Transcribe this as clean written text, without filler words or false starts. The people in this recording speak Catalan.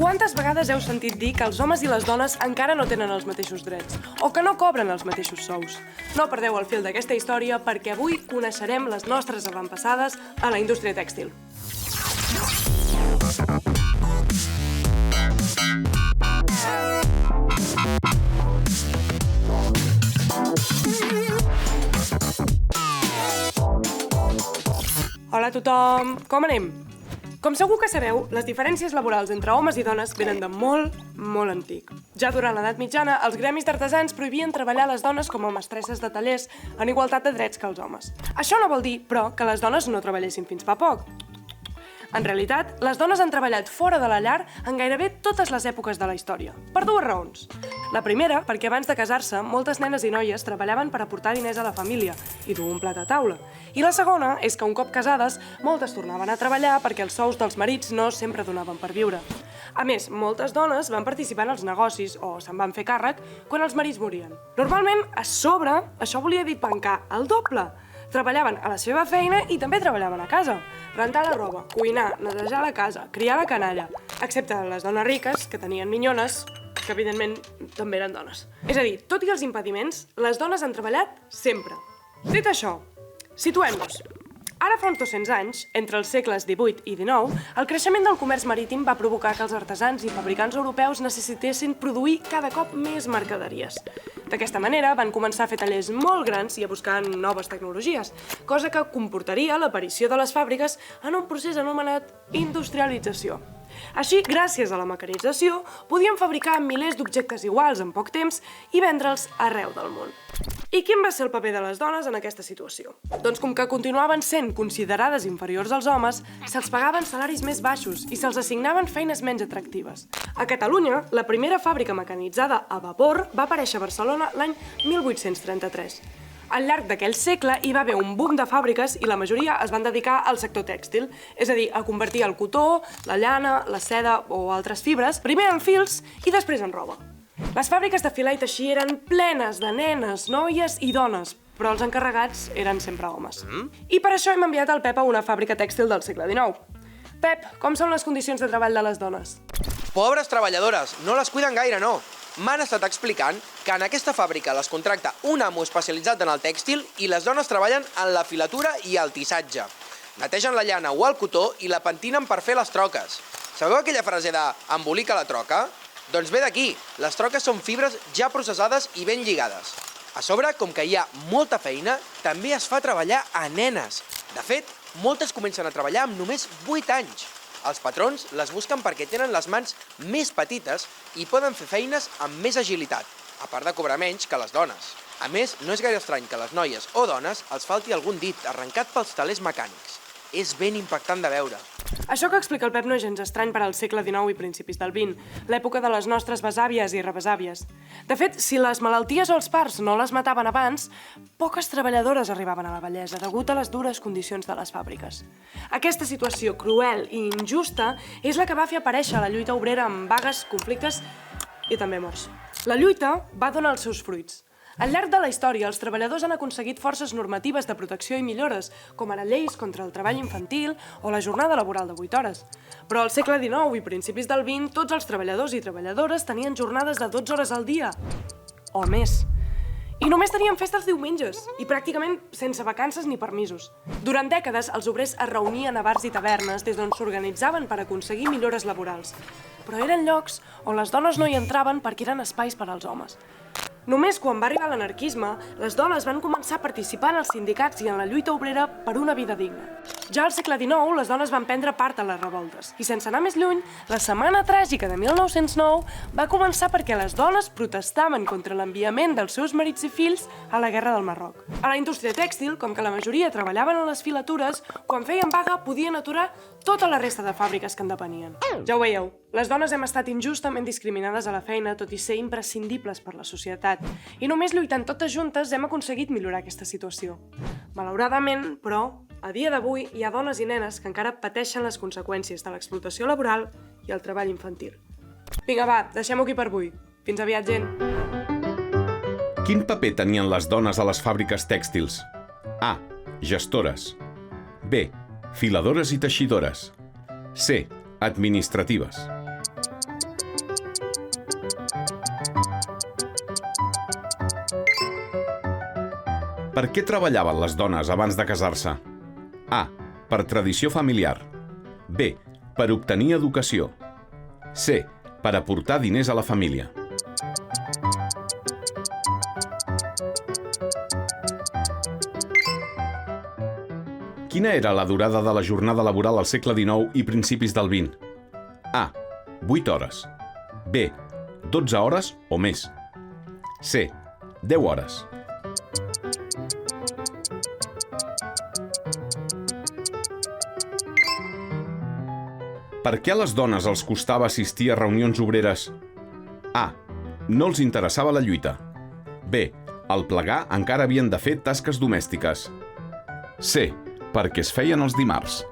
Quantes vegades heu sentit dir que els homes i les dones encara no tenen els mateixos drets o que no cobren els mateixos sous? No perdeu el fil d'aquesta història perquè avui coneixerem les nostres avantpassades a la indústria tèxtil. Hola a tothom, com anem? Com segur que sabeu, les diferències laborals entre homes i dones venen de molt, molt antic. Ja durant l'edat mitjana, els gremis d'artesans prohibien treballar les dones com a mestresses de tallers en igualtat de drets que els homes. Això no vol dir, però, que les dones no treballessin fins fa poc. En realitat, les dones han treballat fora de la llar en gairebé totes les èpoques de la història, per dues raons. La primera, perquè abans de casar-se, moltes nenes i noies treballaven per aportar diners a la família i dur un plat a taula. I la segona és que un cop casades, moltes tornaven a treballar perquè els sous dels marits no sempre donaven per viure. A més, moltes dones van participar en els negocis o se'n van fer càrrec quan els marits morien. Normalment, a sobre, això volia dir pencar el doble. Treballaven a la seva feina i també treballaven a casa. Rentar la roba, cuinar, netejar la casa, criar la canalla. Excepte les dones riques, que tenien minyones, que evidentment també eren dones. És a dir, tot i els impediments, les dones han treballat sempre. Dit això, situem-nos. Ara fa uns 200 anys, entre els segles XVIII i XIX, el creixement del comerç marítim va provocar que els artesans i fabricants europeus necessitessin produir cada cop més mercaderies. D'aquesta manera, van començar a fer tallers molt grans i a buscar noves tecnologies, cosa que comportaria l'aparició de les fàbriques en un procés anomenat industrialització. Així, gràcies a la mecanització, podien fabricar milers d'objectes iguals en poc temps i vendre'ls arreu del món. I quin va ser el paper de les dones en aquesta situació? Doncs com que continuaven sent considerades inferiors als homes, se'ls pagaven salaris més baixos i se'ls assignaven feines menys atractives. A Catalunya, la primera fàbrica mecanitzada a vapor va aparèixer a Barcelona l'any 1833. Al llarg d'aquell segle hi va haver un boom de fàbriques i la majoria es van dedicar al sector tèxtil, és a dir, a convertir el cotó, la llana, la seda o altres fibres, primer en fils i després en roba. Les fàbriques de filar i teixir eren plenes de nenes, noies i dones, però els encarregats eren sempre homes. I per això hem enviat el Pep a una fàbrica tèxtil del segle XIX. Pep, com són les condicions de treball de les dones? Pobres treballadores, no les cuiden gaire, no. M'han estat explicant que en aquesta fàbrica les contracta un amo especialitzat en el tèxtil i les dones treballen en la filatura i el tissatge. Netegen la llana o el cotó i la pentinen per fer les troques. Sabeu aquella frase de «embolica la troca»? Doncs ve d'aquí, les troques són fibres ja processades i ben lligades. A sobre, com que hi ha molta feina, també es fa treballar a nenes. De fet, moltes comencen a treballar amb només 8 anys. Els patrons les busquen perquè tenen les mans més petites i poden fer feines amb més agilitat, a part de cobrar menys que les dones. A més, no és gaire estrany que a les noies o dones els falti algun dit arrencat pels telers mecànics. És ben impactant de veure. Això que explica el Pep no és gens estrany per al segle XIX i principis del XX, l'època de les nostres besàvies i rebesàvies. De fet, si les malalties o els parts no les mataven abans, poques treballadores arribaven a la vellesa degut a les dures condicions de les fàbriques. Aquesta situació cruel i injusta és la que va fer aparèixer la lluita obrera amb vagues, conflictes i també morts. La lluita va donar els seus fruits. Al llarg de la història, els treballadors han aconseguit forces normatives de protecció i millores, com ara lleis contra el treball infantil o la jornada laboral de 8 hores. Però al segle XIX i principis del XX, tots els treballadors i treballadores tenien jornades de 12 hores al dia, o més. I només tenien festes diumenges, i pràcticament sense vacances ni permisos. Durant dècades, els obrers es reunien a bars i tavernes des d'on s'organitzaven per aconseguir millores laborals. Però eren llocs on les dones no hi entraven perquè eren espais per als homes. Només quan va arribar l'anarquisme, les dones van començar a participar en els sindicats i en la lluita obrera per una vida digna. Ja al segle XIX, les dones van prendre part a les revoltes. I sense anar més lluny, la Setmana Tràgica de 1909 va començar perquè les dones protestaven contra l'enviament dels seus marits i fills a la Guerra del Marroc. A la indústria tèxtil, com que la majoria treballaven a les filatures, quan feien vaga podien aturar tota la resta de fàbriques que en depenien. Ja ho veieu, les dones hem estat injustament discriminades a la feina, tot i ser imprescindibles per la societat. I només lluitant totes juntes hem aconseguit millorar aquesta situació. Malauradament, però, a dia d'avui hi ha dones i nenes que encara pateixen les conseqüències de l'explotació laboral i el treball infantil. Vinga, va, deixem-ho aquí per avui. Fins aviat, gent! Quin paper tenien les dones a les fàbriques tèxtils? A. Gestores. B. Filadores i teixidores. C. Administratives. Per què treballaven les dones abans de casar-se? A. Per tradició familiar. B. Per obtenir educació. C. Per aportar diners a la família. Quina era la durada de la jornada laboral al segle XIX i principis del XX? A. 8 hores. B. 12 hores o més. C. 10 hores. Per què a les dones els costava assistir a reunions obreres? A. No els interessava la lluita. B. Al plegar encara havien de fer tasques domèstiques. C. Perquè es feien els dimarts.